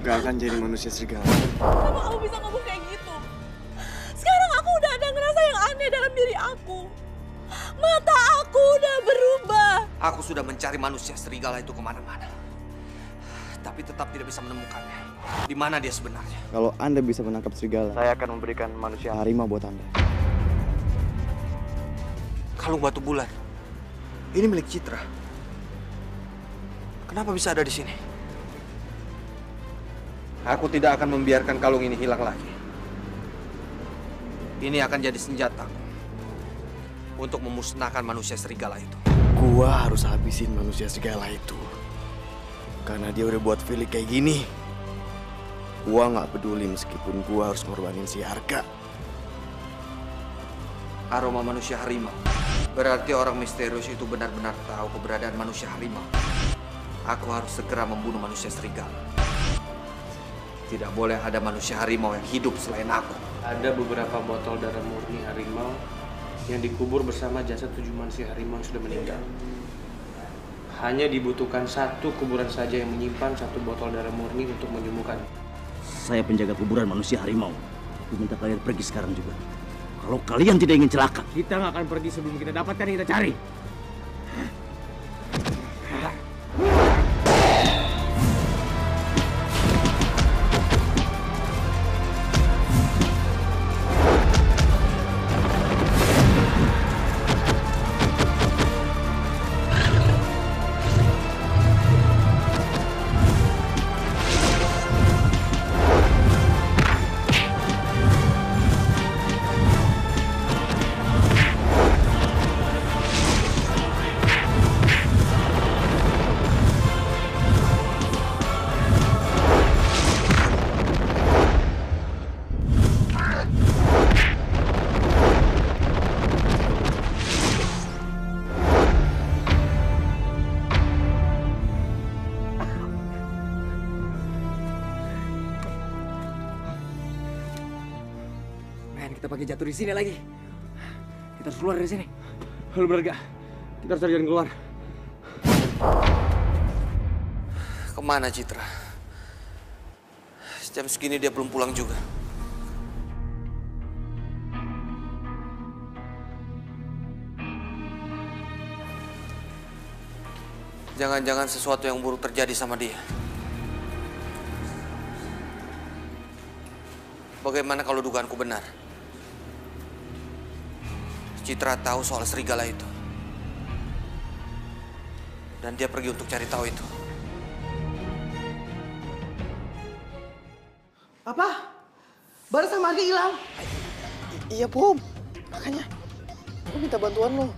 gak akan jadi manusia serigala. Kenapa kamu bisa ngomong kayak gitu? Sekarang aku udah ada ngerasa yang aneh dalam diri aku. Mata aku udah berubah. Aku sudah mencari manusia serigala itu kemana-mana. Tapi tetap tidak bisa menemukannya. Di mana dia sebenarnya? Kalau Anda bisa menangkap serigala, saya akan memberikan manusia harimau buat Anda. Kalung batu bulan. Ini milik Citra. Kenapa bisa ada di sini? Aku tidak akan membiarkan kalung ini hilang lagi. Ini akan jadi senjataku untuk memusnahkan manusia serigala itu. Gua harus habisin manusia serigala itu. Karena dia udah buat Felix kayak gini. Gua nggak peduli meskipun gua harus ngorbanin si Arga. Aroma manusia harimau. Berarti orang misterius itu benar-benar tahu keberadaan manusia harimau. Aku harus segera membunuh manusia serigala. Tidak boleh ada manusia harimau yang hidup selain aku. Ada beberapa botol darah murni harimau yang dikubur bersama jasad 7 manusia harimau yang sudah meninggal. Hanya dibutuhkan 1 kuburan saja yang menyimpan 1 botol darah murni untuk menyembuhkan. Saya penjaga kuburan manusia harimau. Aku minta kalian pergi sekarang juga. Kalau kalian tidak ingin celaka, Kita nggak akan pergi sebelum kita dapatkan yang kita cari. Kita pakai jatuh di sini lagi. Kita harus keluar dari sini. Lu bener gak? Kita harus cari jalan keluar. Kemana Citra? Jam segini dia belum pulang juga. Jangan-jangan sesuatu yang buruk terjadi sama dia. Bagaimana kalau dugaanku benar? Citra tahu soal serigala itu. Dan dia pergi untuk cari tahu itu. Apa? Bara sama Arga hilang? Iya, Pom. Makanya gua minta bantuan lo.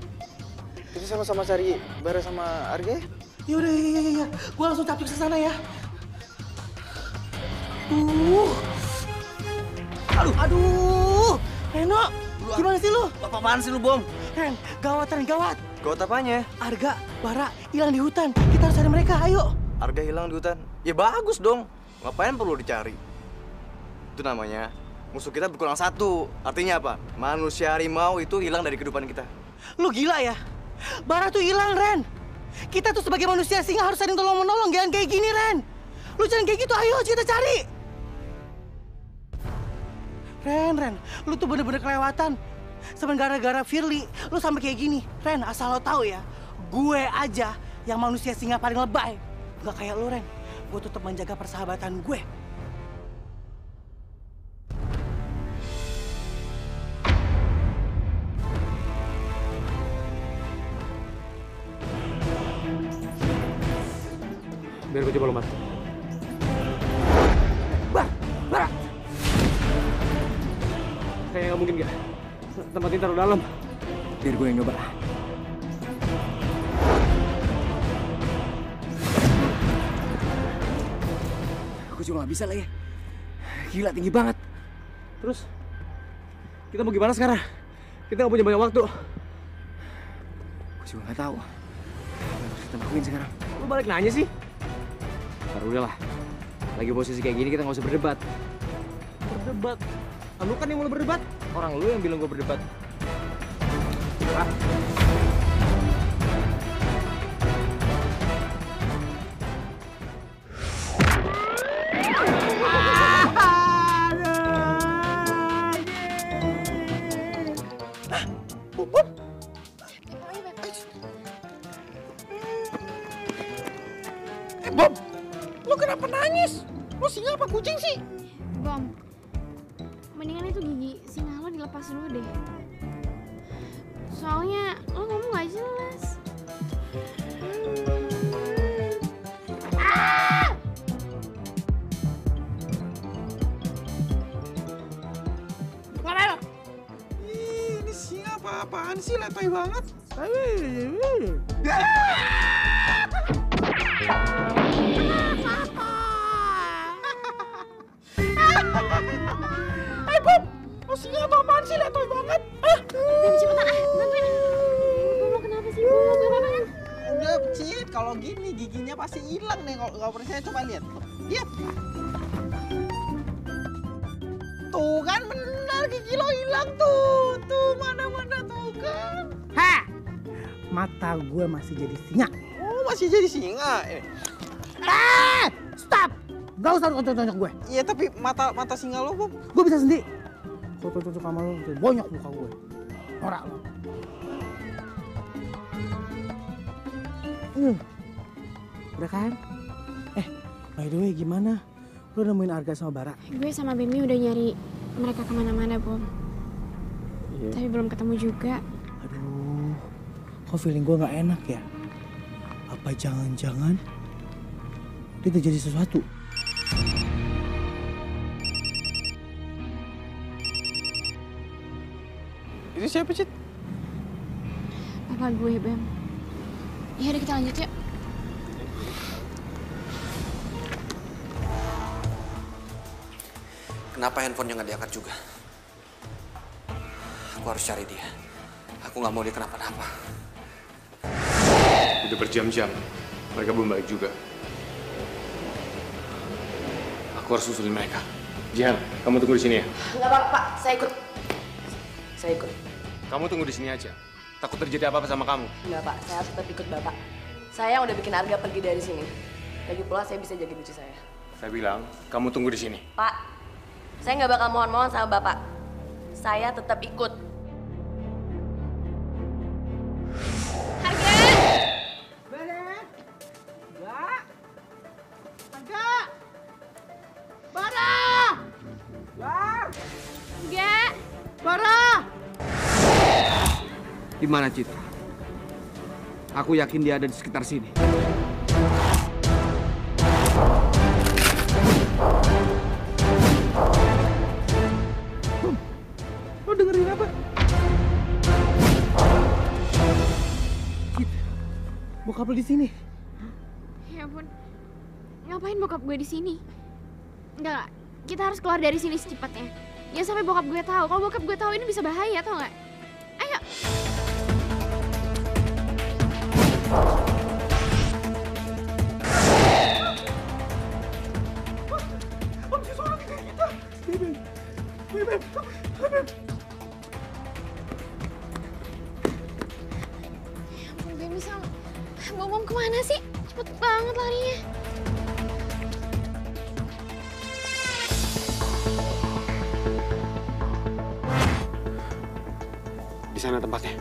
Kita sama-sama cari Bara sama Arga. Yaudah, iya. Gua langsung capcuk ke sana ya. Aduh. Reno, gimana sih lu? apa-apaan sih lu, Bom? Ren, gawat. Gawat apanya? Arga, Bara hilang di hutan. Kita harus cari mereka, ayo. Arga hilang di hutan. Ya bagus dong. Ngapain perlu dicari? Itu namanya musuh kita berkurang 1. Artinya apa? Manusia harimau itu hilang dari kehidupan kita. Lu gila ya? Bara tuh hilang, Ren. Kita tuh sebagai manusia singa harus saling tolong-menolong. Jangan kayak gini, Ren. Lu jangan kayak gitu, ayo kita cari. Ren, lu tuh bener-bener kelewatan. Sebenarnya gara-gara Firly, lu sampai kayak gini. Ren, asal lo tahu ya, gue aja yang manusia singa paling lebay. Gak kayak lu, Ren. Gue tetap menjaga persahabatan gue. Biar gue coba lompat. Bara! Kayaknya nggak mungkin gak? Tempatin taruh dalam. Biar gue yang nyoba. Aku juga nggak bisa lagi. Gila, tinggi banget. Terus, kita mau gimana sekarang? Kita nggak punya banyak waktu. Aku juga nggak tahu. Apa yang harus kita lakuin sekarang? Lu balik nanya sih? Ntar udahlah. Lagi posisi kayak gini kita nggak usah berdebat. Berdebat? Lu kan yang mulai berdebat. Orang lu yang bilang gue berdebat. Ah. Lo singa apa kucing sih? Bom, mendingan itu gigi singa lo dilepas dulu deh. Soalnya lo ngomong gak jelas. Mana? Ini singa apa-apaan sih, letoy banget. Hai Bob, lo singa apa-apaan sih, letoy banget. Bem, cepetan bantuin. Bom, lo kenapa sih? Bom, lo apa kan? Udah, Cid, kalau gini giginya pasti hilang nih. Kalau nggak percaya coba lihat. Lihat. Tuh kan benar, gigi lo hilang tuh. Tuh mana-mana tuh kan. Ha! Mata gue masih jadi singa. Oh, masih jadi singa. Stop! Gak usah tonjok gue. Iya, tapi mata singa lo, Bob. Gue bisa sendiri. Kalau tonjok sama lo, bonyok muka gue. Norak lo. Udah kan? By the way, gimana? Lo nemuin Arga sama Bara? Gue sama Bemi udah nyari mereka kemana-mana, Bom. Tapi belum ketemu juga. Aduh, kok feeling gue gak enak ya? Apa jangan-jangan dia terjadi sesuatu? Itu siapa, Cid? Papa gue, Bem. Ya udah kita lanjut yuk. Kenapa handphonenya nggak diangkat juga? Aku harus cari dia. Aku nggak mau dia kenapa-napa. Udah berjam-jam, mereka belum balik juga. Aku harus susulin mereka. Jihan, kamu tunggu di sini ya? Enggak apa-apa, Pak. Saya ikut. Saya ikut. Kamu tunggu di sini aja. Takut terjadi apa-apa sama kamu. Enggak, Pak. Saya tetap ikut Bapak. Saya udah bikin Arga pergi dari sini. Lagi pula saya bisa jaga cucu saya. Saya bilang, kamu tunggu di sini. Pak, saya nggak bakal mohon-mohon sama Bapak. Saya tetap ikut. Harga! Bara! Arga! Bara! Enggak. Bara! Di mana Citra? Aku yakin dia ada di sekitar sini. Lo dengerin apa? Cid, bokap lo di sini. Ya ampun. Ngapain bokap gue di sini? Enggak, kita harus keluar dari sini secepatnya. Ya sampai bokap gue tahu. Kalau bokap gue tahu ini bisa bahaya, tau nggak? Ayo. Om si Solo kayak kita. Beb. Ya ampun, gue bisa. Bom kemana sih? Cepet banget larinya. Di sana tempatnya.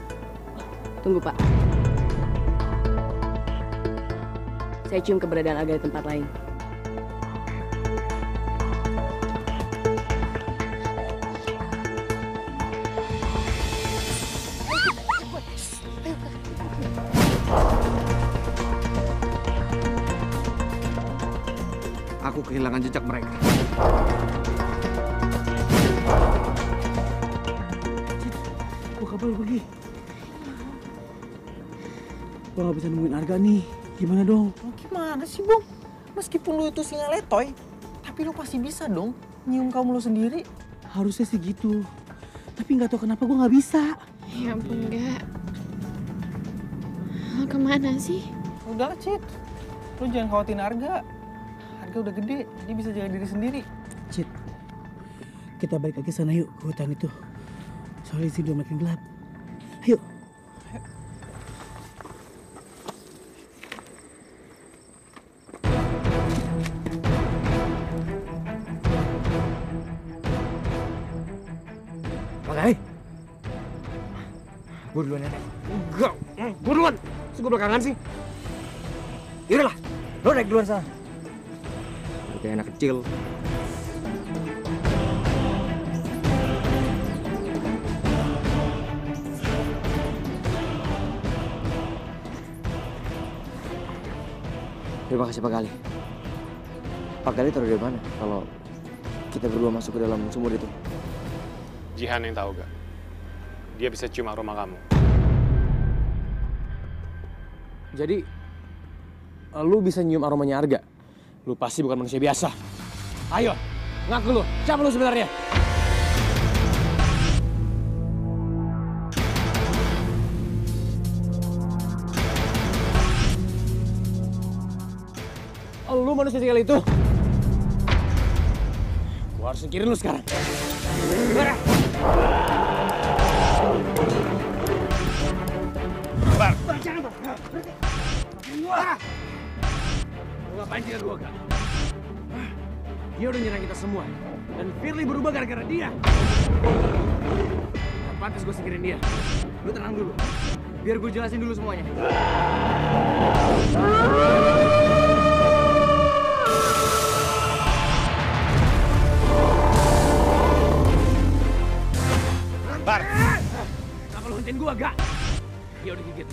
Tunggu, Pak. Saya cium keberadaan Arga di tempat lain. Aku kehilangan jejak mereka. Bokap lo pergi. Gue gak bisa nemuin Arga nih. Gimana dong? Gimana sih, Bang? Meskipun lu itu singa letoy, tapi lu pasti bisa dong nyium kaum lu sendiri. Harusnya sih gitu. Tapi nggak tahu kenapa gue nggak bisa. Ya ampun, enggak. Lo kemana sih? Udah, Cid. Lu jangan khawatirin Arga. Arga udah gede, dia bisa jaga diri sendiri. Cid, kita balik lagi sana yuk, ke hutan itu. Soalnya di sini udah makin gelap. Ayo. Oke. Gue duluan ya. Enggak, gue duluan. Terus gue belakangan sih. Yaudahlah, lo naik duluan sana. kayak anak kecil. Terima kasih Pak Gali. Pak Gali tahu dari mana kalau kita berdua masuk ke dalam sumur itu? Jihan yang tahu gak? Dia bisa cium aroma kamu. Jadi, lu bisa nyium aromanya Arga? Lu pasti bukan manusia biasa. Ayo, ngaku lu. Siapa lu sebenarnya? Lu manusia segala itu? Gua harus singkirin lu sekarang. Bar! Lu ngapain sih gua gak? Dia udah nyerang kita semua. Dan Firly berubah gara-gara dia. Gak pantas gua singkirin dia. Lu tenang dulu. Biar gua jelasin dulu semuanya. Bar! Kenapa lu hentiin gua, gak? Dia udah gigit.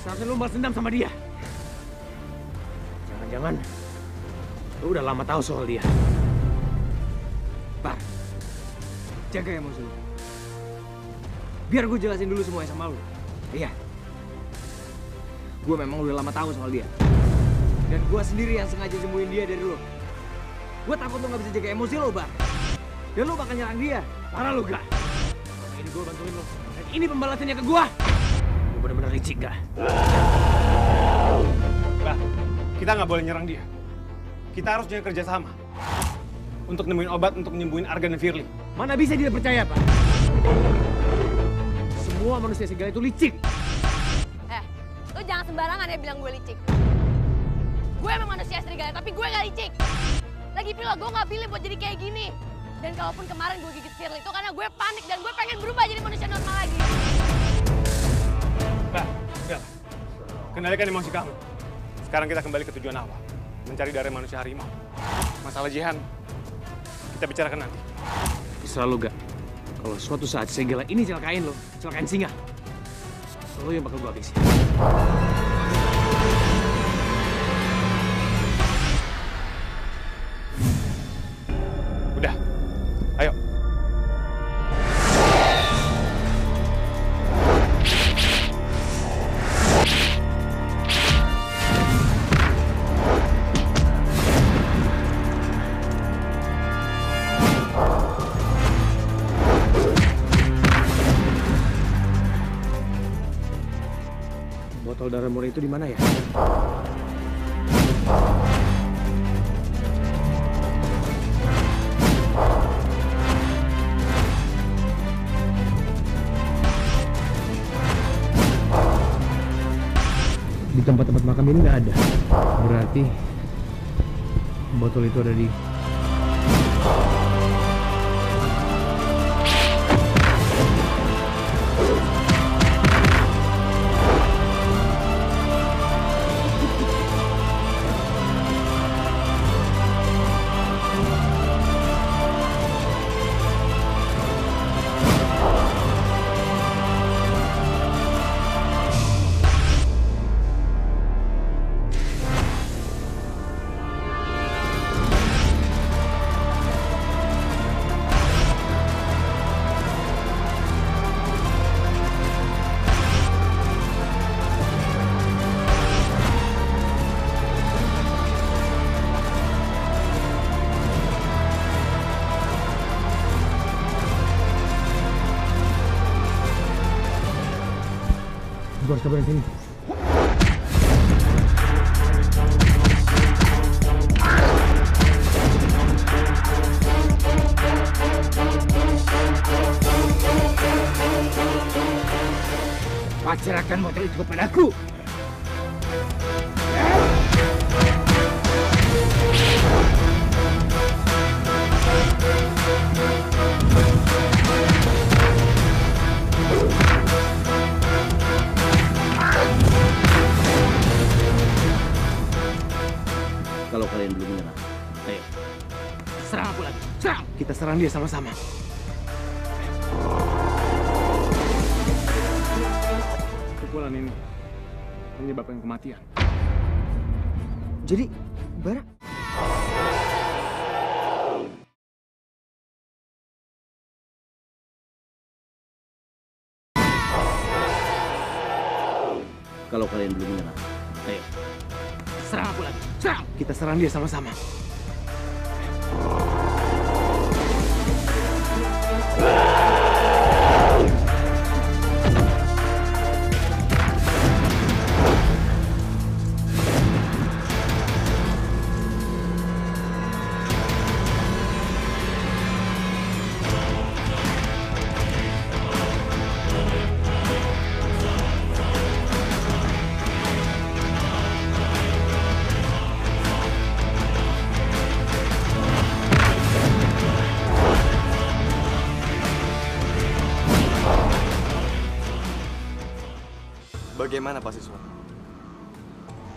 Seharusnya lu balas dendam sama dia. Jangan-jangan lu udah lama tahu soal dia. Bar, jaga emosi lu. Biar gue jelasin dulu semuanya sama lu. Iya. Gue memang udah lama tahu soal dia. Dan gue sendiri yang sengaja sembunyiin dia dari lu. Gue takut lu gak bisa jaga emosi lu, Bar. Dan lu bakal nyerang dia. Parah lu, gak? Ini gue bantuin lo. Dan ini pembalasannya ke gue. Gue bener-bener licik, gak? Bah, kita nggak boleh nyerang dia. Kita harus jangan kerja sama. Untuk nemuin obat untuk menyembuhin Arga dan Firly. Mana bisa dia percaya, Pak? Semua manusia serigala itu licik. Lu jangan sembarangan ya bilang gue licik. Gue emang manusia serigala, tapi gue gak licik. Lagi pula gue gak pilih buat jadi kayak gini. Dan kalaupun kemarin gue gigit Firly itu karena gue panik dan gue pengen berubah jadi manusia normal lagi. Bah, udah. Kendalikan emosi kamu. Sekarang kita kembali ke tujuan awal. Mencari darah manusia harimau. Masalah Jihan, kita bicarakan nanti. Selalu, gak? Kalau suatu saat serigala ini celakain lo, celakain singa, lo yang bakal gue habisin. Udah, ayo. Botol darah murni itu di mana ya? Di tempat-tempat makam ini nggak ada. Berarti botol itu ada di... Gue harus kabarin sini. Pasrahkan botol itu kepadaku. Kalau kalian belum menyerah, ayo Kita serang dia sama-sama. Pukulan ini menyebabkan kematian. Jadi, Bara... Kalau kalian belum menyerah, ayo. Serang aku lagi. Serang! Kita serang dia sama-sama. Bagaimana Pak Siswa?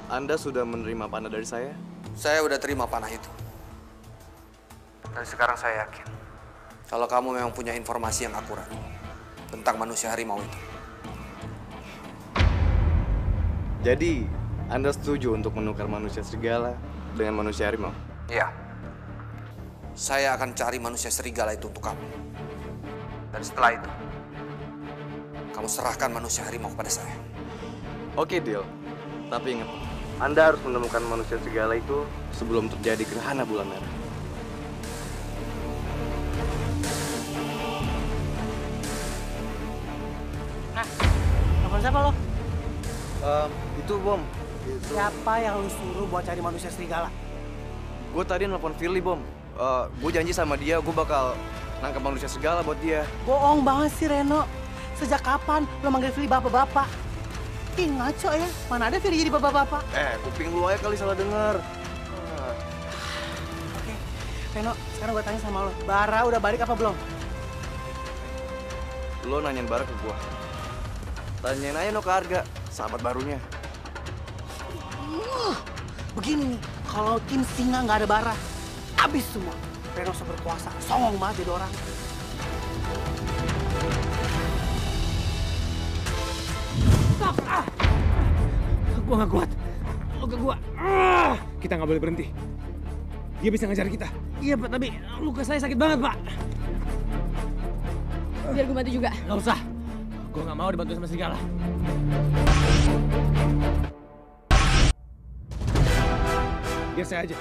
Anda sudah menerima panah dari saya? Saya udah terima panah itu. Dan sekarang saya yakin kalau kamu memang punya informasi yang akurat tentang manusia harimau itu. Jadi, Anda setuju untuk menukar manusia serigala dengan manusia harimau? Iya. Saya akan cari manusia serigala itu untuk kamu. Dan setelah itu, kamu serahkan manusia harimau kepada saya. Oke, deal. Tapi ingat, Anda harus menemukan manusia serigala itu sebelum terjadi gerhana bulan merah. Nah, telepon siapa lo? Itu Bom. Siapa yang lu suruh buat cari manusia serigala? Gue tadi nelfon Firly, Bom. Gue janji sama dia, gue bakal nangkap manusia serigala buat dia. Bohong banget sih, Reno. Sejak kapan lo manggil Firly bapak-bapak? Ih, ngaco ya. Mana ada Firly jadi bapak-bapak? Kuping lu aja kali salah denger. Oke, Reno, sekarang gue tanya sama lo. Bara udah balik apa belum? Lo nanyain Bara ke gue. Tanyain aja no ke Arga, sahabat barunya. Begini nih, kalau tim singa nggak ada Bara, habis semua. Reno berkuasa, songong banget jadi orang. Stop! Gua nggak kuat. Luka gua. Kita nggak boleh berhenti. Dia bisa ngejar kita. Iya, Pak, tapi luka saya sakit banget, Pak. Biar gue bantu juga. Nggak usah. Gua nggak mau dibantu sama serigala. Biar saya aja.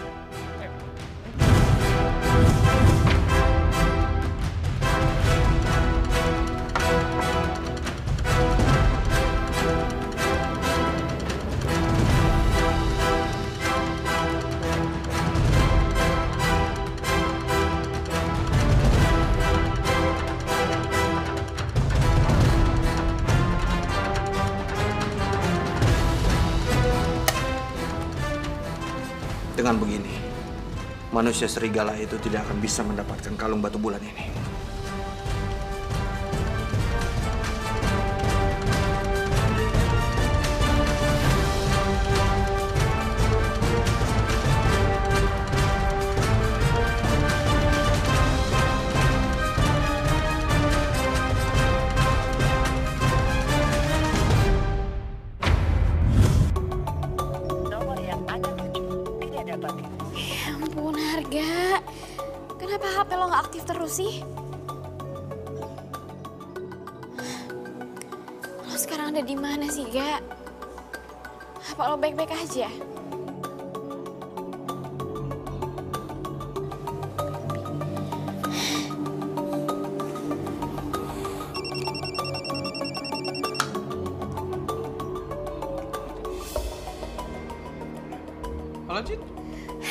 Dengan begini, manusia serigala itu tidak akan bisa mendapatkan kalung batu bulan ini. Ya ampun, Harga. Kenapa HP lo nggak aktif terus sih? Lo sekarang ada di mana sih, Ga? Apa lo baik-baik aja? Halo, Cid.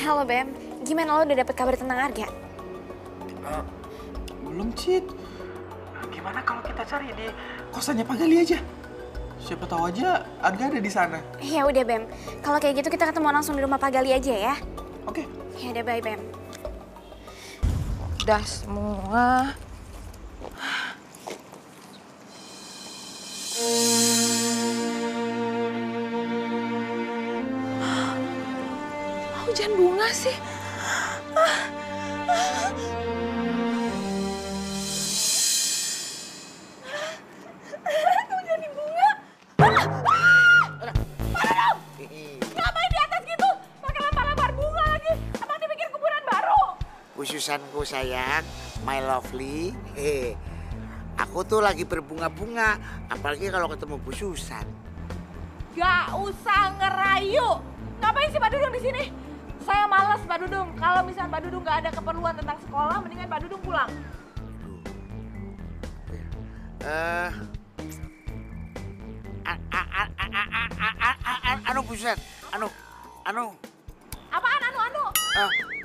Halo, Bem. Gimana lo udah dapet kabar tentang Arga? Belum, Cid. Gimana kalau kita cari di kosannya Pak Gali aja? Siapa tahu aja Arga ada di sana. Ya udah, Bem. Kalau kayak gitu kita ketemu langsung di rumah Pak Gali aja ya. Oke. Ya udah, bye, Bem. Udah semua. Hujan bunga sih. Susanku sayang, my lovely. Aku tuh lagi berbunga-bunga, apalagi kalau ketemu Bu Susan. Gak usah ngerayu. Ngapain sih Pak Dudung di sini? Saya malas Pak Dudung. Kalau misalnya Pak Dudung nggak ada keperluan tentang sekolah, mendingan Pak Dudung pulang. Anu Bu Susan, anu. Apaan anu?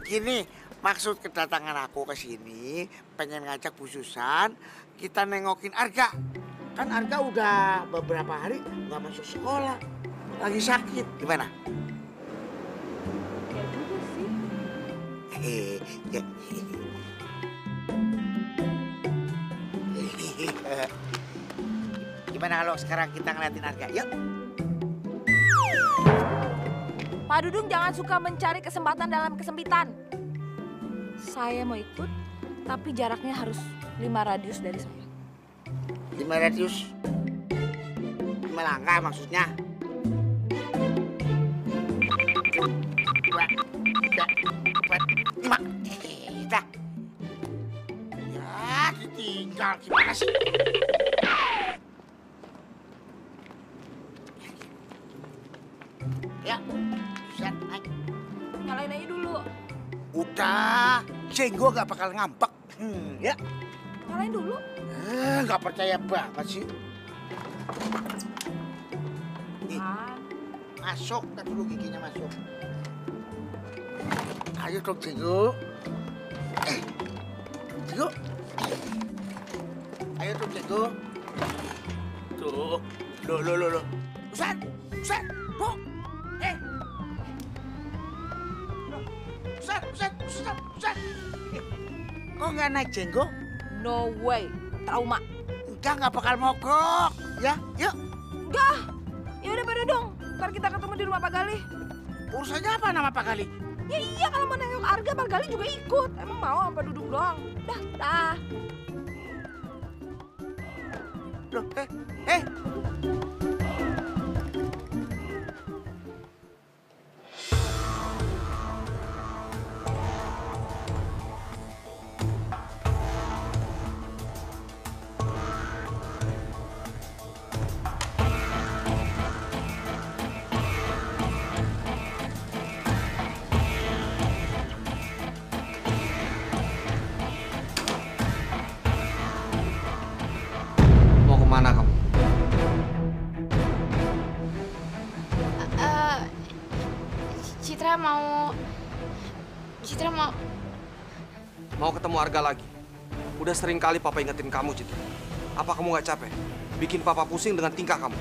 Gini, maksud kedatangan aku ke sini pengen ngajak Bu Susan kita nengokin Arga. Kan Arga udah beberapa hari nggak masuk sekolah, lagi sakit. Gimana? Ya juga sih. Gimana kalau sekarang kita ngeliatin Arga? Yuk. Pak Dudung jangan suka mencari kesempatan dalam kesempitan. Saya mau ikut, tapi jaraknya harus 5 radius dari saya. 5 radius? 5 langkah maksudnya? 5. Dah. Ya, ditinggal gimana sih? Ya, Susan, naik. Nyalain aja dulu. Udah, Jenggo gak bakal ngambek. Ya. Nyalain dulu. Gak percaya banget sih. Nih, masuk, kan dulu giginya masuk. Ayo dong Jenggo. Jenggo. Ayo dong Jenggo. Tuh, lo. Susan, Bu. Susan. Kok nggak naik Jenggo? No way, trauma. Nggak bakal mogok. Ya, yuk. Enggak. Ya udah Pak Dudung, ntar kita ketemu di rumah Pak Galih. Urusannya apa nama Pak Galih? Ya iya, kalau mau nengok Arga, Pak Galih juga ikut. Emang mau apa Dudung doang? Dah. Loh, Mana kamu? Citra mau ketemu Arga lagi. Udah sering kali Papa ingetin kamu, Citra. Apa kamu nggak capek? Bikin Papa pusing dengan tingkah kamu.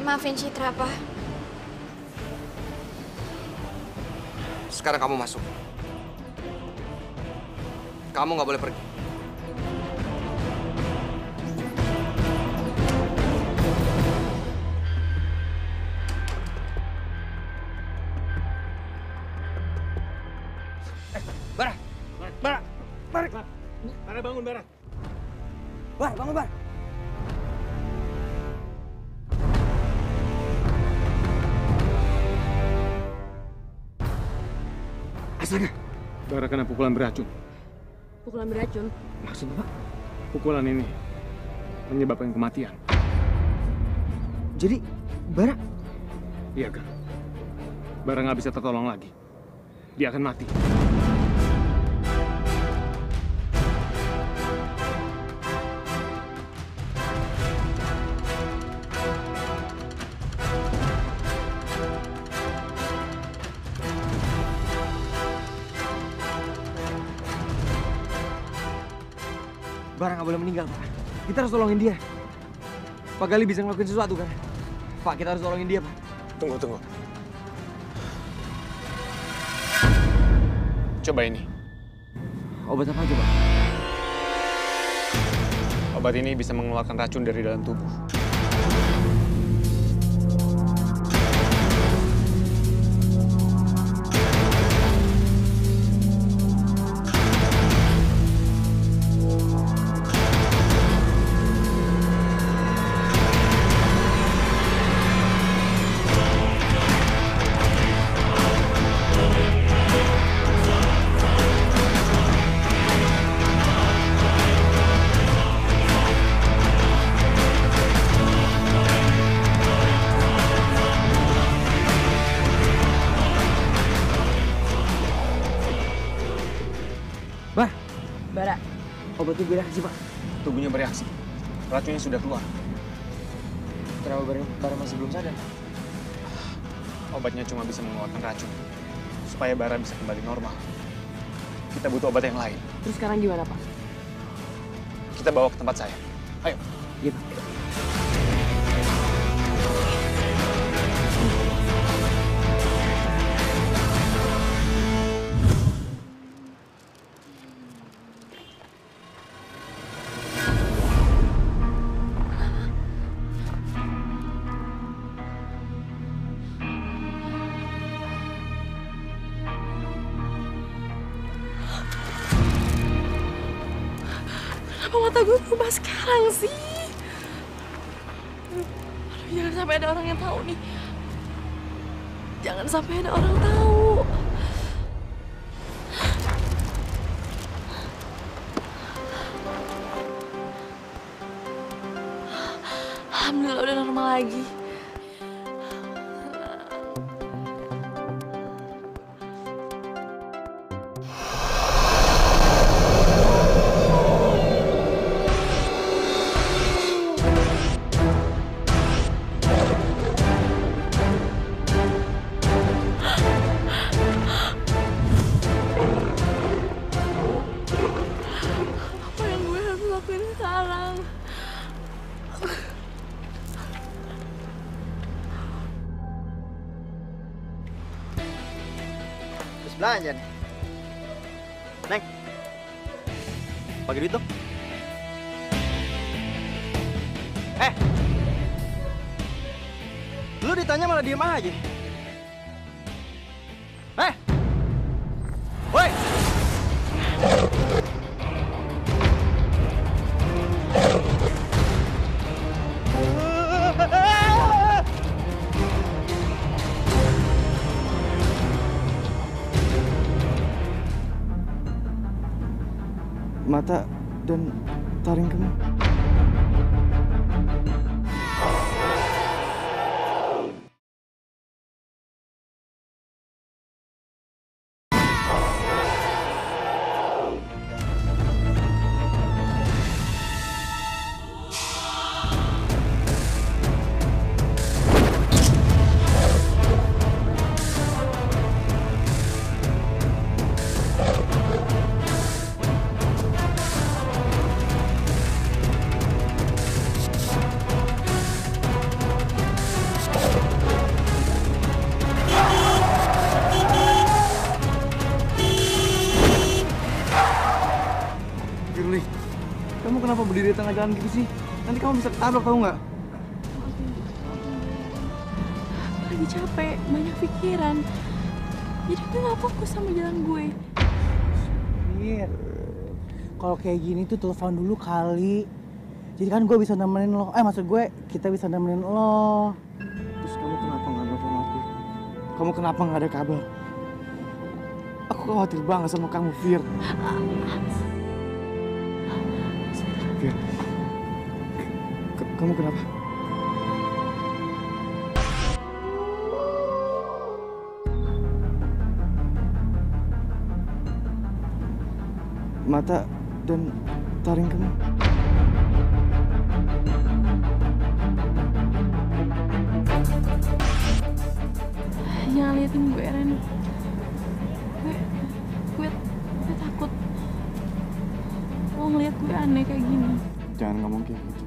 maafin Citra, Pak. Sekarang kamu masuk. Kamu nggak boleh pergi. Bara! Bara bangun, Bara. Bar, bangun, Bar. Astaga! Bara kena pukulan beracun. Pukulan beracun? Maksud Pak? Pukulan ini menyebabkan kematian. Jadi, Bara? Iya, Gar. Bara nggak bisa tertolong lagi. Dia akan mati. Bara nggak boleh meninggal, Pak. Kita harus tolongin dia. Pak Galih bisa ngelakuin sesuatu, kan? Pak, kita harus tolongin dia, Pak. Tunggu. Coba ini. Obat apa aja, Pak? Obat ini bisa mengeluarkan racun dari dalam tubuh. Pak. Bara. Obatnya bereaksi, Pak. Tubuhnya bereaksi. Racunnya sudah keluar. Kenapa Bara masih belum sadar? Obatnya cuma bisa mengeluarkan racun. Supaya Bara bisa kembali normal. Kita butuh obat yang lain. Terus sekarang gimana, Pak? Kita bawa ke tempat saya. Ayo. Iya, Pak. Kenapa mata gue berubah sekarang sih? Aduh, jangan sampai ada orang yang tahu nih. Jangan sampai ada orang tahu. Alhamdulillah udah normal lagi. Belanja nih. Neng, pagi duit dong. Lu ditanya malah diem aja. Woi! Mata dan taring kamu. Kamu kenapa berdiri di tengah jalan gitu sih? Nanti kamu bisa ketabrak, tahu nggak? Lagi capek, banyak pikiran. Jadi gue nggak fokus sama jalan gue. Iya. Kalau kayak gini tuh telepon dulu kali. Jadi kan gue bisa nemenin lo. Maksud gue kita bisa nemenin lo. Terus kamu kenapa nggak nelfon aku? Kamu kenapa nggak ada kabar? Aku khawatir banget sama kamu, Fir. Fir, kamu kenapa? Mata dan taring kamu. Jangan liatin gue, Ren. Gue takut lo ngeliat gue aneh kayak gini. Jangan ngomong kayak gitu.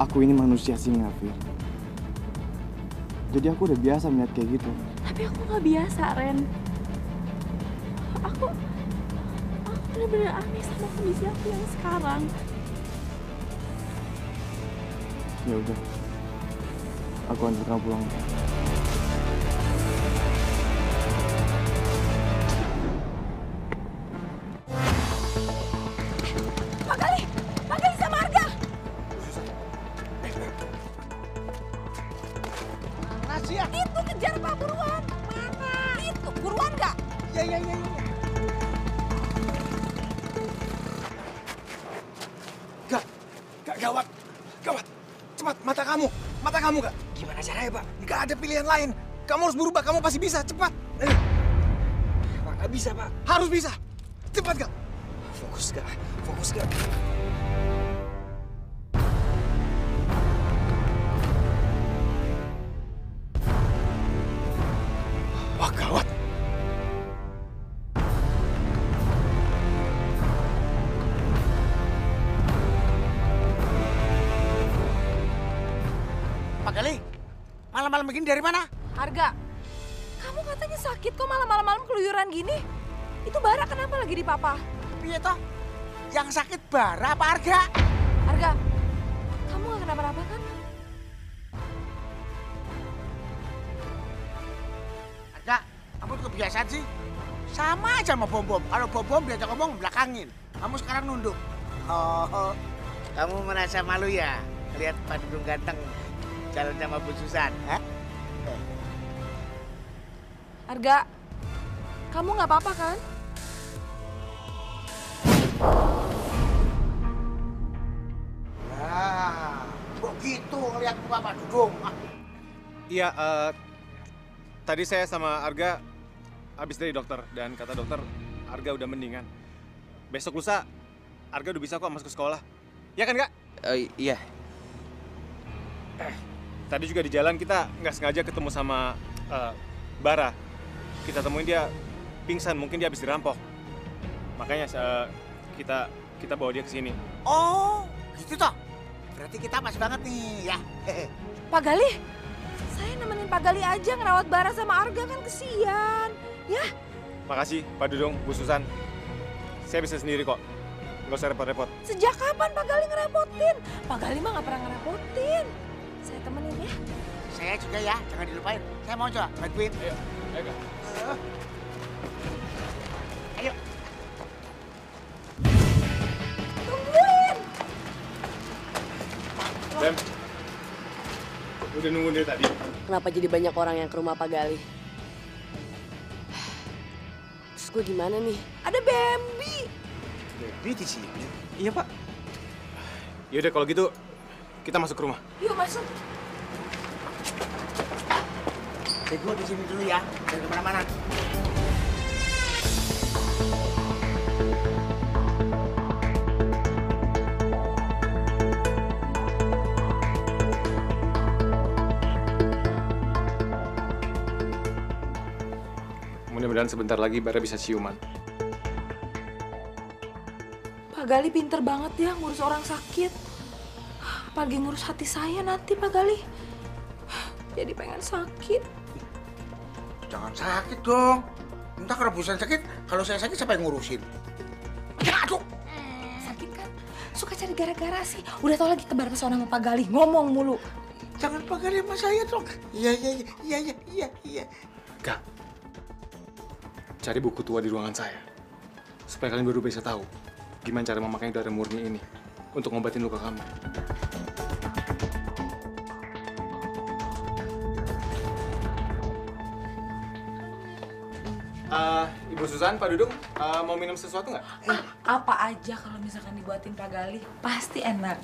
Aku ini manusia singa, Fir. Jadi aku udah biasa melihat kayak gitu. Tapi aku nggak biasa, Ren. Aku bener-bener aneh sama kondisi aku yang sekarang. Ya udah, aku antar kamu pulang. Magali sama Arga. Rahasia. Itu kejar Pak, buruan. Mana? Itu, buruan nggak? Iya. Gawat. Cepat, mata kamu gak? Gimana caranya, Pak? Gak ada pilihan lain. Kamu harus berubah, kamu pasti bisa, cepat. Pak, gak bisa, Pak. Harus bisa. Cepat, Kak. Fokus, Kak. Fokus, Kak. Wah, gawat. Pak Gali, malam-malam begini dari mana? Arga, kamu katanya sakit kok malam-malam keluyuran gini? Itu Bara kenapa lagi di papa? Iya toh, yang sakit Bara apa Arga? Arga, kamu gak kenapa-napa kan? Arga, kamu tuh kebiasaan sih. Sama aja sama Bom-Bom. Kalau Bom-Bom diajak ngomong belakangin. Kamu sekarang nunduk. Oh, kamu merasa malu ya? Lihat Pak Dudung ganteng jalan sama Bu Susan, ha? Arga, kamu gak apa-apa kan? Nah, begitu ngeliat muka Pak Dudung. Iya, tadi saya sama Arga habis dari dokter dan kata dokter Arga udah mendingan. Besok lusa Arga udah bisa kok masuk ke sekolah. Ya kan, Kak? Iya. Tadi juga di jalan kita nggak sengaja ketemu sama Bara. Kita temuin dia pingsan, mungkin dia habis dirampok. Makanya kita bawa dia ke sini. Oh, gitu toh. Berarti kita pas banget nih, ya. Pak Gali, saya nemenin Pak Gali aja ngerawat Bara sama Arga kan kesian. Ya? Makasih Pak Dudung, Bu Susan. Saya bisa sendiri kok. Nggak usah repot-repot. Sejak kapan Pak Gali ngerepotin? Pak Gali mah nggak pernah ngerepotin. Saya temenin ya. Saya juga ya, jangan dilupain. Saya mau coba bantuin. Ayo, Kak. Ayo. Tungguin. Bem, udah nunggu dari tadi. Kenapa jadi banyak orang yang ke rumah Pak Gali? Terus gue gimana nih? Ada Bambi. Bambi di sini. Iya, Pak. Yaudah kalau gitu kita masuk ke rumah. Yuk masuk. Gue di sini dulu ya, jangan kemana-mana. Mudah-mudahan sebentar lagi Bara bisa ciuman. Pak Gali pinter banget ya ngurus orang sakit. Apalagi ngurus hati saya nanti Pak Gali. Jadi pengen sakit. Jangan sakit dong. Entah kerebusan sakit, kalau saya sakit siapa yang ngurusin? Aduh. Sakit kan? Suka cari gara-gara sih. Udah tau lagi tebar pesona sama Pak Gali, ngomong mulu. Jangan Pak Gali sama saya dong. Iya. Kak, cari buku tua di ruangan saya. Supaya kalian baru bisa tahu gimana cara memakai darah murni ini untuk ngobatin luka kamu. Ibu Susan, Pak Dudung, mau minum sesuatu nggak? Apa aja kalau misalkan dibuatin Pak Gali, pasti enak.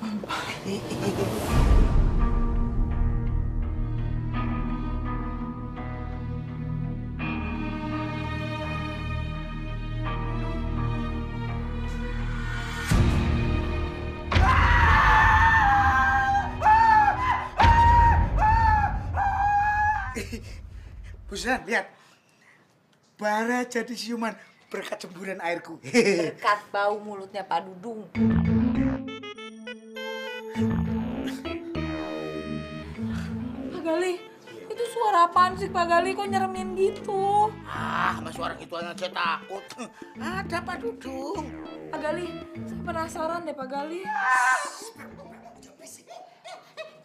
Bu Susan, lihat. Bara jadi siuman berkat semburan airku. Berkat bau mulutnya Pak Dudung. Pak Gali, itu suara apaan sih Pak Gali? Kok nyeremin gitu? Sama suara gitu aja saya takut. Ada Pak Dudung. Pak Gali, saya penasaran deh Pak Gali.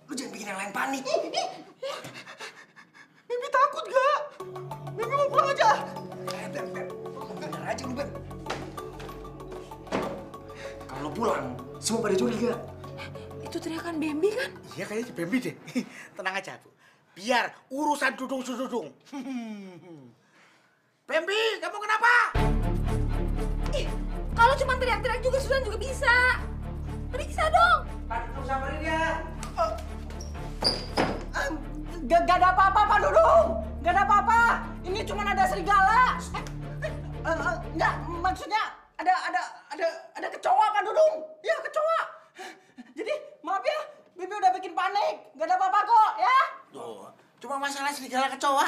Lu jangan bikin yang lain panik. Bibi takut gak? Bibi mau pulang aja. Bener aja lu, Ben. Kalau pulang, semua pada curiga. Itu teriakan Bambi kan? Iya kayaknya Bambi deh. Tenang aja, Bu. Biar urusan Dudung. Bambi, kamu kenapa? Ih, kalau cuma teriak-teriak juga Susan juga bisa. Periksa dong. Pak Dudung samperin dia. Gak ada apa-apa, Pak Dudung. Gak ada apa-apa. Ini cuma ada serigala. Enggak, maksudnya ada kecoa Pak Dudung. Ya, kecoa. Jadi, maaf ya, Bibi udah bikin panik. Gak ada apa-apa kok, ya. Tuh, cuma masalah serigala kecoa.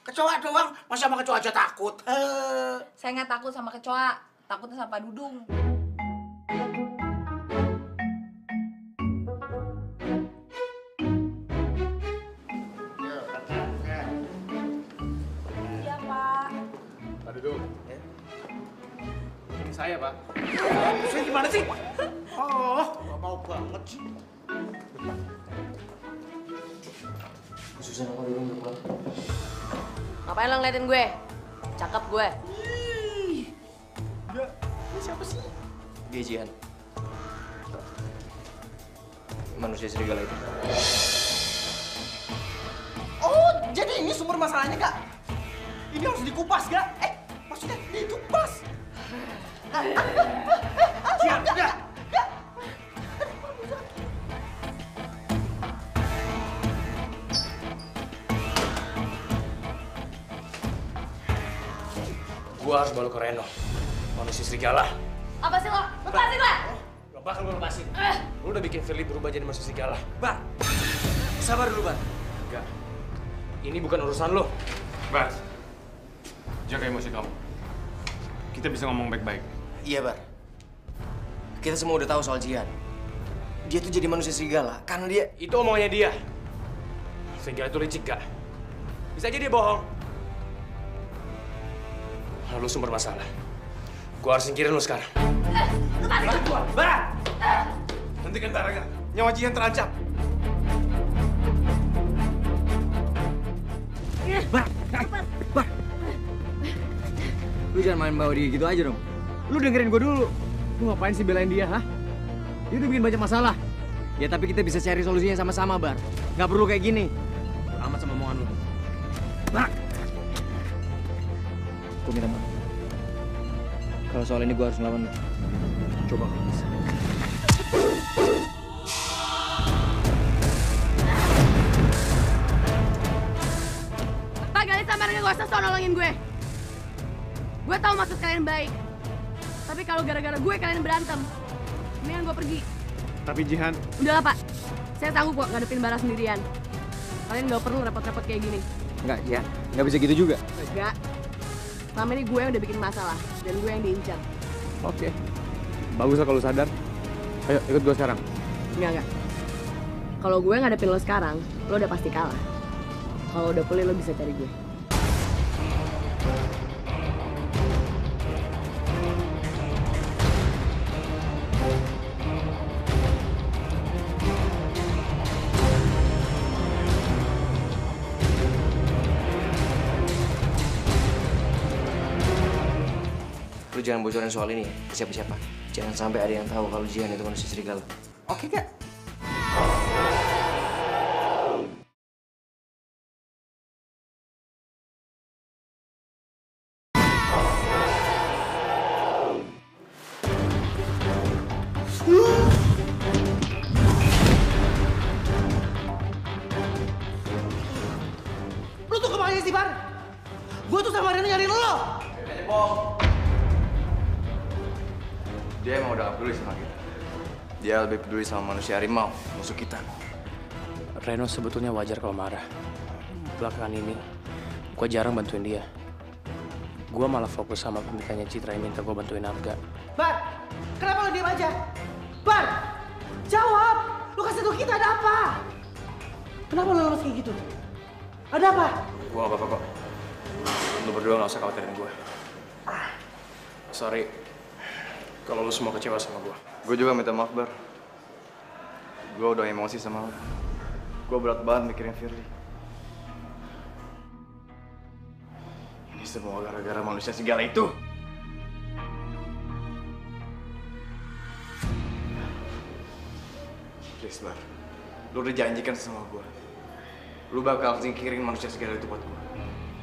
Kecoa doang, masa sama kecoa aja takut. Saya nggak takut sama kecoa, takutnya sama Pak Dudung. Iya, Pak. Pak Dudung. Ini saya, Pak. Saya gimana sih? Oh, gak mau banget sih. Khususnya apa dulu Pak? Ngapain lo ngeliatin gue? Cakep gue. Enggak, ini siapa sih? Dia Jihan. Manusia serigala itu. Oh, jadi ini sumber masalahnya, Kak? Ini harus dikupas, Kak? Maksudnya dikupas? Siap, udah. Gua harus bawa lu ke Reno. Manusia serigala. Apa sih lo? Lepasin gue! Gak bakal gue lepasin. Lu udah bikin Firly berubah jadi manusia serigala. Bar, sabar dulu, Bar. Enggak. Ini bukan urusan lo. Bar, jaga emosi kamu. Kita bisa ngomong baik-baik. Iya, Bar. Kita semua udah tahu soal Jihan. Dia tuh jadi manusia serigala karena dia... Itu omongannya dia. Serigala itu licik, gak? Bisa aja dia bohong. Lalu sumber masalah. Gua harus singkirin lu sekarang. Lepasin gue! Bar! Hentikan barangnya. Nyawa Jihan terancam. Bar. Lu jangan main bawa dia gitu aja dong. Lu dengerin gua dulu. Lu ngapain sih belain dia, hah? Dia udah bikin banyak masalah. Ya tapi kita bisa cari solusinya sama-sama, Bar. Nggak perlu kayak gini. Amat sama omongan lu. Bar! Gua minta maaf. Kalau soal ini gua harus ngelawan lu. Coba kalau bisa. Pak Gali sama Reno gak usah nolongin gue. Gue tahu maksud kalian baik. Tapi kalau gara-gara gue kalian berantem, mendingan gue pergi. Tapi Jihan... Udahlah Pak, saya sanggup kok ngadepin Bara sendirian. Kalian gak perlu repot-repot kayak gini. Enggak, ya. Nggak bisa gitu juga. Enggak. Selama ini gue yang udah bikin masalah, dan gue yang diincar. Oke. Bagus lah kalau sadar. Ayo, ikut gua sekarang. Enggak. Kalau gue ngadepin lo sekarang, lo udah pasti kalah. Kalau udah pulih, lo bisa cari gue. Lu jangan bocorin soal ini ya, ke siapa-siapa. Jangan sampai ada yang tahu kalau Jihan itu manusia serigala. Oke, Kak. Lu tuh kemana sih, Bar? Gue tuh sama Reno nyariin lo. Dia emang udah gak peduli sama kita. Dia lebih peduli sama manusia harimau, musuh kita. Reno sebetulnya wajar kalau marah. Belakangan ini, gue jarang bantuin dia. Gue malah fokus sama permintaannya Citra yang minta gue bantuin Arga. Bar, kenapa lo diem aja? Bar, jawab! Lo kasih tau kita ada apa? Kenapa lo lolos kayak gitu? Ada apa? Gue gak apa-apa kok. Lu berdua gak usah khawatirin gue. Sorry, kalau lu semua kecewa sama gue. Gue juga minta maaf, Bar. Gue udah emosi sama lo. Gue berat banget mikirin Firly. Ini semua gara-gara manusia serigala itu. Please, Bar. Lu udah janjikan sama gue. Lu bakal singkirin manusia serigala itu buat gue.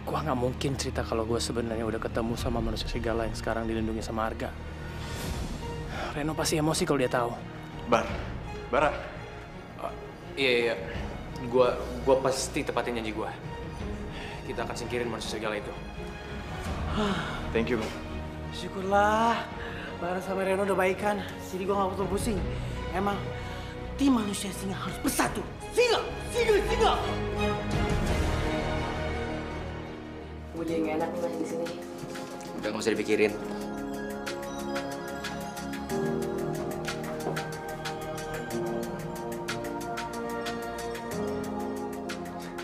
Gue gak mungkin cerita kalau gue sebenarnya udah ketemu sama manusia serigala yang sekarang dilindungi sama Arga. Reno pasti emosi kalau dia tahu. Bara. Iya. Gue pasti tepatin janji gue. Kita akan singkirin manusia serigala itu. Thank you, Bar. Syukurlah. Bara sama Reno udah baikan, jadi gue gak perlu pusing. Emang tim manusia singa harus bersatu. Singa! Singa! Singa! Gue jadi gak enak nih masih di sini. Udah nggak usah dipikirin.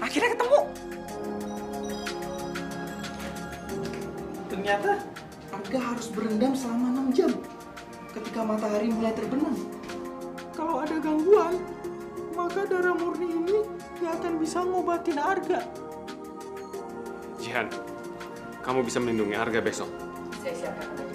Akhirnya ketemu. Ternyata Arga harus berendam selama 6 jam ketika matahari mulai terbenam. Kalau ada gangguan, maka darah murni ini gak akan bisa ngobatin Arga. Jihan, kamu bisa melindungi Arga besok. Saya siapkan.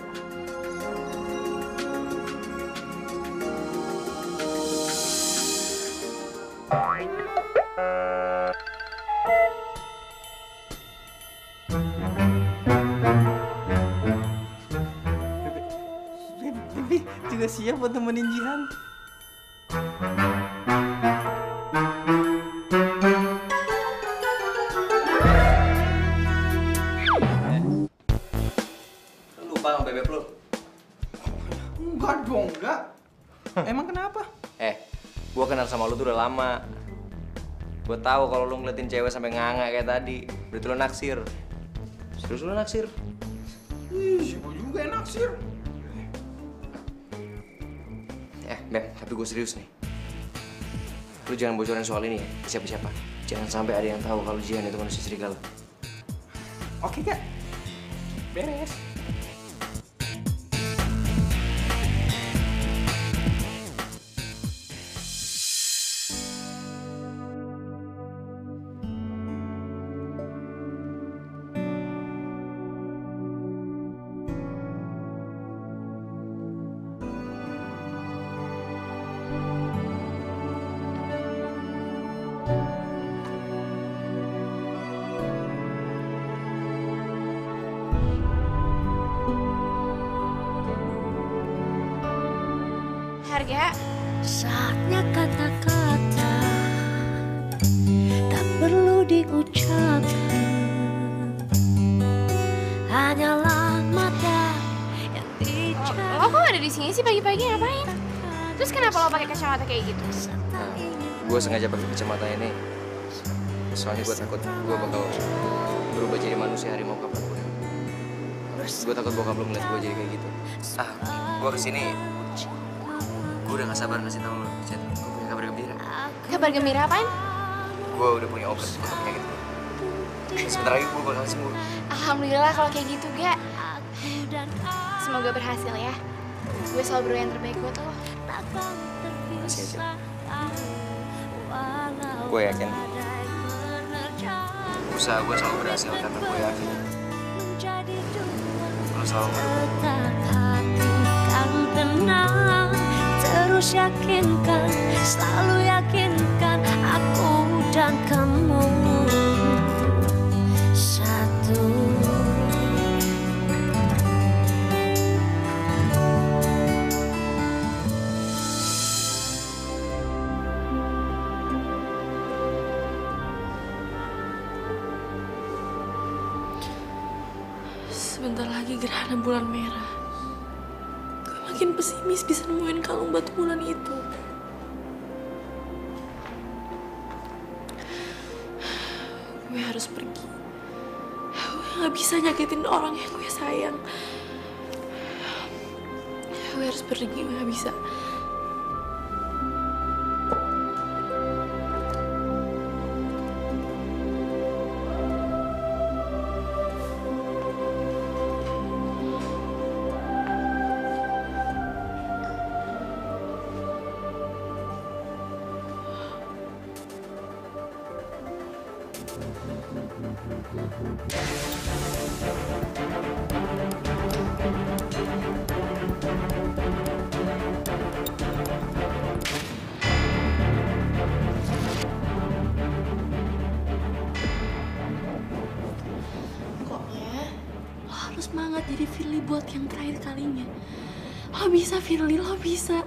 Bibi juga siap buat nemenin Jihan. Lupa sama bebek lu. Enggak dong, enggak. Emang kenapa? Gua kenal sama lu tuh udah lama. Gua tahu kalau lu ngeliatin cewek sampai nganga kayak tadi, berarti lu naksir. Serius lu naksir? Ih, siapa juga yang naksir? Beb, tapi gue serius nih. Lu jangan bocorin soal ini ya, ke siapa-siapa. Jangan sampai ada yang tahu kalau Jihan itu manusia serigala. Oke, Kak. Beres. Harga. Saatnya kata-kata tak perlu diucapkan, hanyalah mata yang dijaga. Lo kok ada di sini sih pagi-pagi ngapain? Terus kenapa lo pakai kacamata kayak gitu? Gue sengaja pakai kacamata ini. Soalnya gue takut gue bakal berubah jadi manusia harimau kapanpun. Gue takut bokap lo ngeliat gue jadi kayak gitu. Gue kesini. Gue udah gak sabar ngasih tau lo, Chat. Gue punya kabar gembira. Kabar gembira apaan? Gue udah punya obat untuk penyakit gue. Sebentar lagi gue bakal sembuh. Alhamdulillah kalau kayak gitu, Gak. Semoga berhasil ya. Gue selalu berdoa yang terbaik buat lo. Makasih ya, Chat. Gue yakin usaha gue selalu berhasil karena gue yakin lo selalu tenang, terus yakinkan, selalu yakinkan aku dan kamu satu. Sebentar lagi gerhana bulan merah. Makin pesimis bisa nemuin kalung batu bulan itu. Gue harus pergi. Gue gak bisa nyakitin orang yang gue sayang. Gue harus pergi, gue gak bisa. Semangat jadi Firly buat yang terakhir kalinya. Lo bisa, Firly, lo bisa.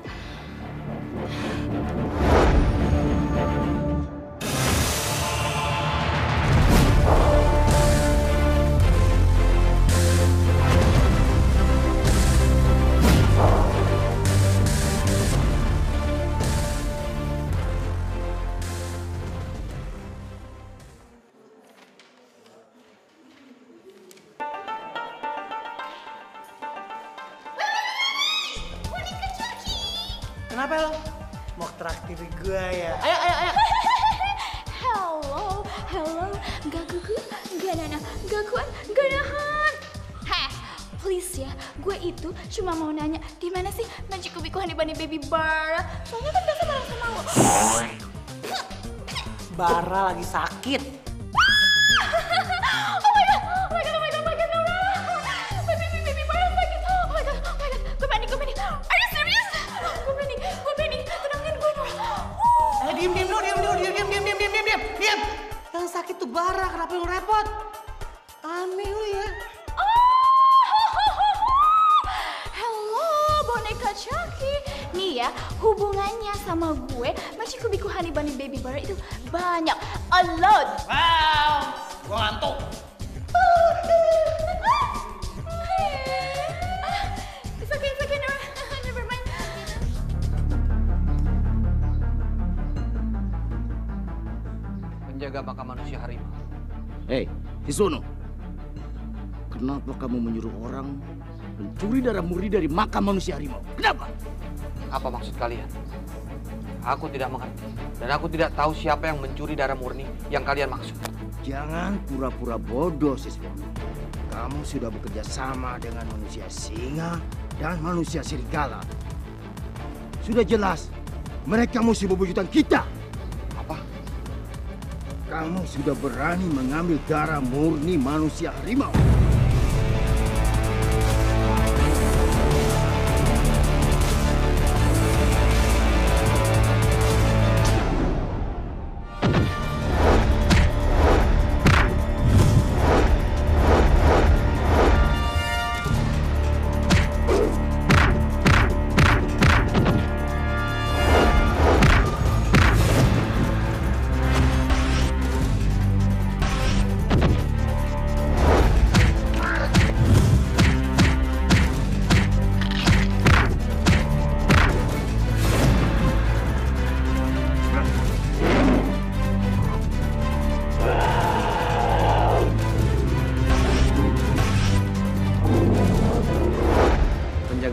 Kenapa lo? Mau traktir gue ya? Ayo. Hello, gak kuat, gak nahan. Heh, please ya, gue itu cuma mau nanya, di mana sih Magic Kubiku Honey Bunny Baby Bar? Soalnya kan biasa bareng sama lo. Bara lagi sakit. Oh my god, Nora. Baby Bar sakit. Oh my god, gue panik. Are you serious? Gue panik. Tenangin gue, Nora. Diam. Yang sakit tuh Bara, kenapa lu repot? Aneh lu ya. Hello, boneka Chucky. Nih ya, hubungannya sama gue, Magic Kubiku Honey Bunny Baby Bar itu banyak. A lot. Wow, gue ngantuk. It's okay, Nora. Never mind. Penjaga makam manusia harimau. Hei, Hisono. Kenapa kamu menyuruh orang mencuri darah murni dari makam manusia harimau? Kenapa? Apa maksud kalian? Aku tidak mengerti. Dan aku tidak tahu siapa yang mencuri darah murni yang kalian maksud. Jangan pura-pura bodoh, siswa. Kamu sudah bekerja sama dengan manusia singa dan manusia serigala. Sudah jelas, mereka musuh bebuyutan kita. Apa? Kamu sudah berani mengambil darah murni manusia harimau.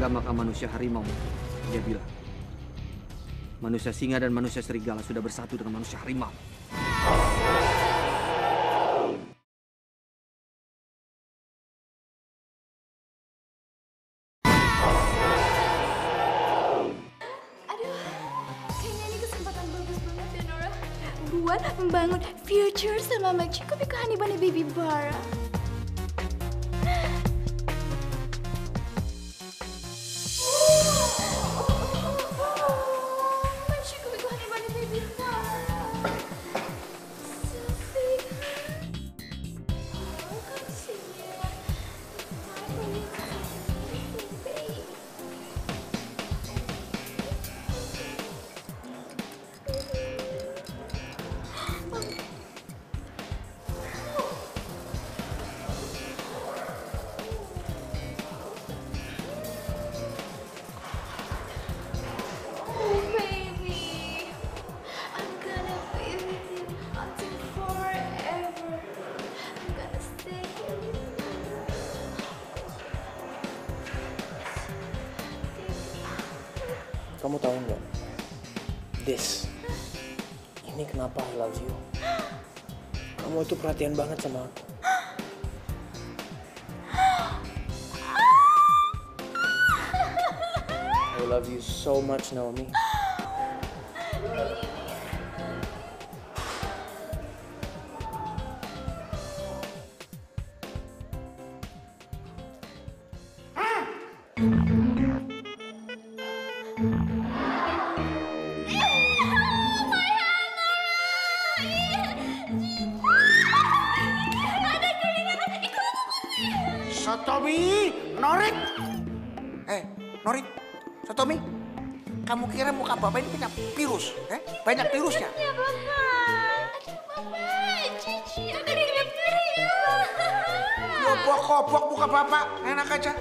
Makam manusia harimau, dia bilang manusia singa dan manusia serigala sudah bersatu dengan manusia harimau. Aduh, kayaknya ini kesempatan bagus banget ya, Nora, buat membangun future sama Magic Kubiku Honey Bunny Baby Bar. Kamu tahu nggak? Ini kenapa I love you. Kamu itu perhatian banget sama aku. I love you so much, Naomi. Sotomi, Norit. Norit, Sotomi, kamu kira muka Bapak ini punya virus? Banyak virusnya. Ya, Bapak. Aduh, Bapak. Cici, aku dikepiri ya, Kobok-kobok muka Bapak, enak aja.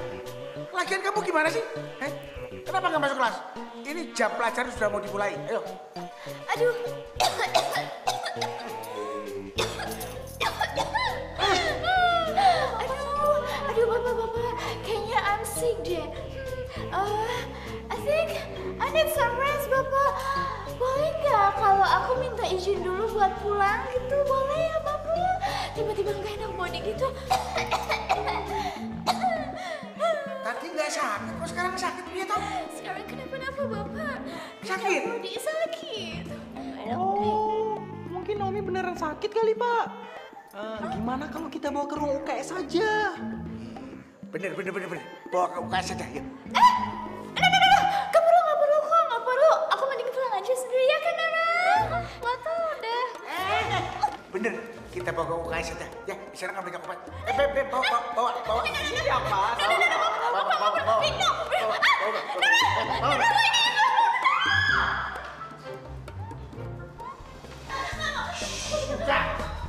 Lagian kamu gimana sih? Kenapa nggak masuk kelas? Ini jam pelajaran sudah mau dimulai. Ayo. Aduh. Aduh, Bapak. Kayaknya I'm sick deh. I think I need some rest, Bapak. Boleh nggak kalau aku minta izin dulu buat pulang gitu? Boleh ya, Bapak? Tiba-tiba nggak enak body gitu. Tadi nggak sakit, kok sekarang sakit dia toh? Sekarang kenapa-napa, Bapak? Sakit? Body sakit. Oh, mungkin Naomi beneran sakit kali, Pak. Gimana kalau kita bawa ke ruang UKS saja? Bener. Bawa ke UKS saja, yuk. Nggak perlu kok, nggak perlu. Aku mending pulang aja sendiri ya kan, Nana? Nggak tahu deh. Bener, kita bawa ke UKS saja. Ya, di sana nggak banyak obat. Beb, bawa. Iya, Pak.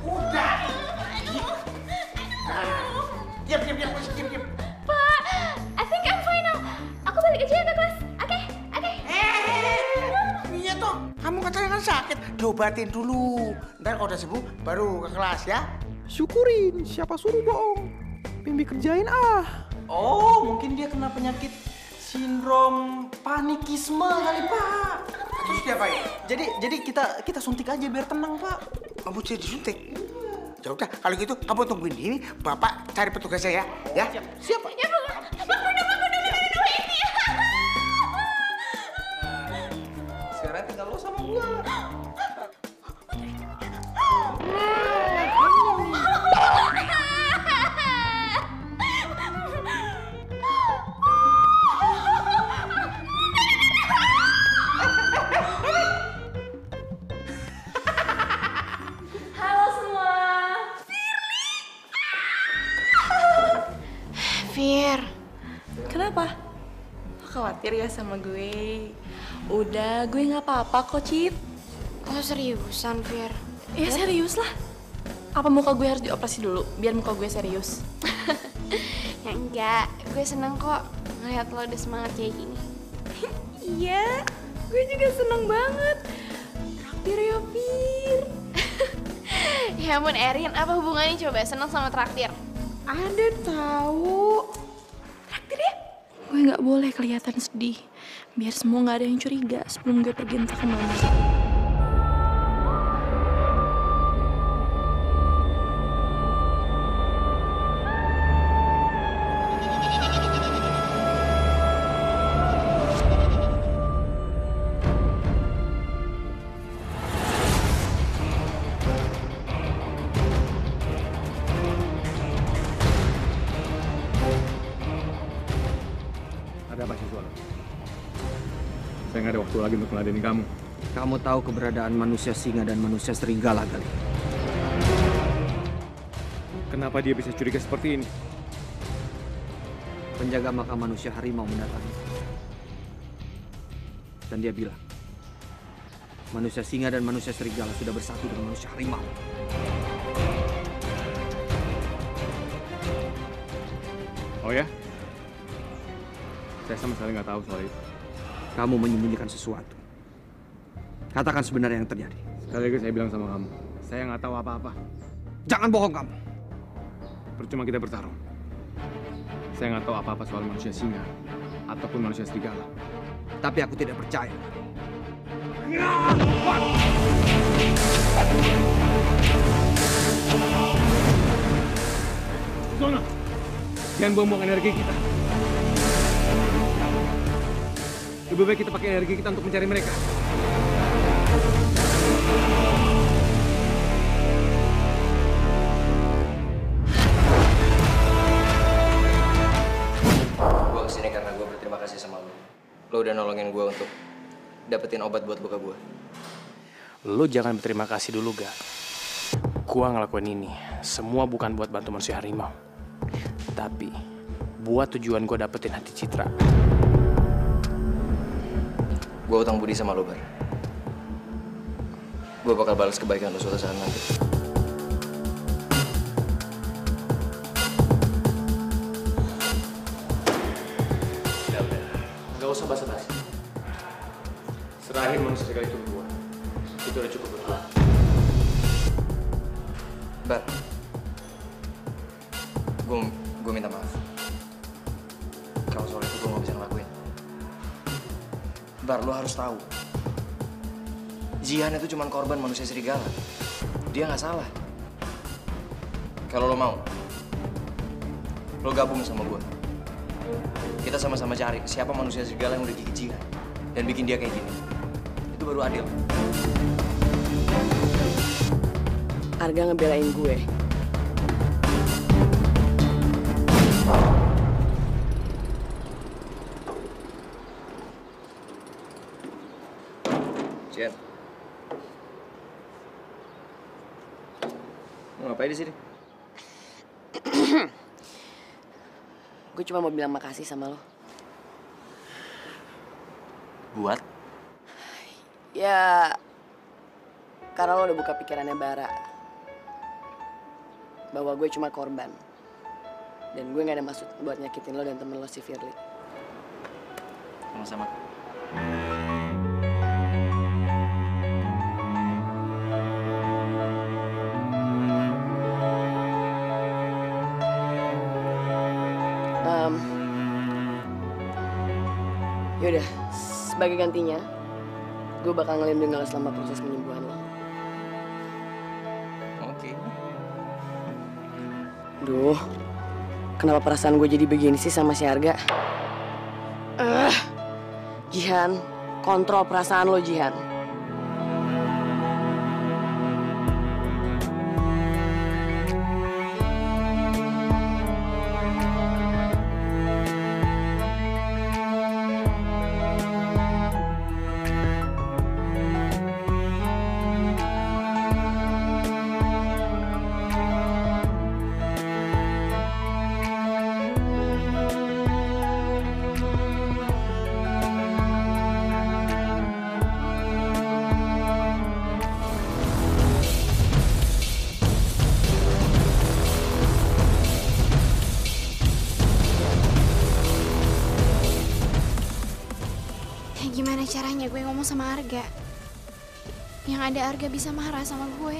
Udah. Diam. Pak, I think I'm fine now. Aku balik aja ya ke kelas. Oke. Iya toh, kamu katanya kan sakit. Diobatin dulu. Ntar kalau udah sembuh, baru ke kelas ya. Syukurin, siapa suruh bohong? Bimbi kerjain ah. Oh, mungkin dia kena penyakit sindrom panikisme kali, Pak. Terus dia apa ya? Jadi kita suntik aja biar tenang, Pak. Kamu jadi disuntik? Ya udah, kalau gitu kamu tungguin di ini, Bapak cari petugasnya ya. Ya? Siap, Pak. Ya, Pak. Sekarang tinggal lo sama gua. Halo semua. Fir, Kenapa? Lo khawatir ya sama gue? Udah, gue nggak apa-apa kok, Cit. lo seriusan, Fir? Ya serius lah. Apa muka gue harus dioperasi dulu biar muka gue serius? Ya enggak, gue seneng kok ngeliat lo udah semangat kayak gini. Iya, gue juga seneng banget. Traktir ya, Fir. Ya ampun Erin, apa hubungannya coba seneng sama traktir? Ada tahu. Traktir ya? Gue nggak boleh kelihatan sedih. Biar semua nggak ada yang curiga sebelum gue pergi entah kemana. Ada apa sih, Suara? Saya nggak ada waktu lagi untuk meladeni kamu. Kamu tahu keberadaan manusia singa dan manusia serigala, Gali? Kenapa dia bisa curiga seperti ini? Penjaga makam manusia harimau mendatangi. Dan dia bilang, manusia singa dan manusia serigala sudah bersatu dengan manusia harimau. Oh ya? Saya sama sekali nggak tahu soal itu. Kamu menyembunyikan sesuatu. Katakan sebenarnya yang terjadi. Sekali lagi saya bilang sama kamu, saya nggak tahu apa-apa. Jangan bohong kamu. Percuma kita bertarung. Saya nggak tahu apa-apa soal manusia singa ataupun manusia serigala. Tapi aku tidak percaya. Zona, jangan buang-buang energi kita. Lebih baik kita pakai energi kita untuk mencari mereka. Gue kesini karena gue berterima kasih sama lo. Lo udah nolongin gue untuk dapetin obat buat luka gue. Lo jangan berterima kasih dulu, Ga. Gua ngelakuin ini semua bukan buat bantu manusia harimau, tapi buat tujuan gue dapetin hati Citra. Gue utang budi sama lo, Bar. Gue bakal balas kebaikan lo suatu saat nanti. Udah. Gak usah basa-basi. Serahin manusia serigala itu ke gue. Itu udah cukup buat gue. Bar, gue minta maaf. Kalau soal itu gue gak bisa ngelakuin. Bar, lo harus tahu. Jihan itu cuma korban manusia serigala. Dia nggak salah. Kalau lo mau, lo gabung sama gue. Kita sama-sama cari siapa manusia serigala yang udah gigit Jihan dan bikin dia kayak gini. Itu baru adil. Arga ngebelain gue. Jihan, mau ngapain di sini? Gue cuma mau bilang makasih sama lo. Buat? Ya, karena lo udah buka pikirannya Bara. Bahwa gue cuma korban. Dan gue gak ada maksud buat nyakitin lo dan temen lo si Firly. Sama-sama. Yaudah, sebagai gantinya, gue bakal ngelindungin lo selama proses penyembuhan lo. Oke. Duh, kenapa perasaan gue jadi begini sih sama si Arga? Jihan, kontrol perasaan lo, Jihan. Gimana caranya gue ngomong sama Arga? Yang ada Arga bisa marah sama gue.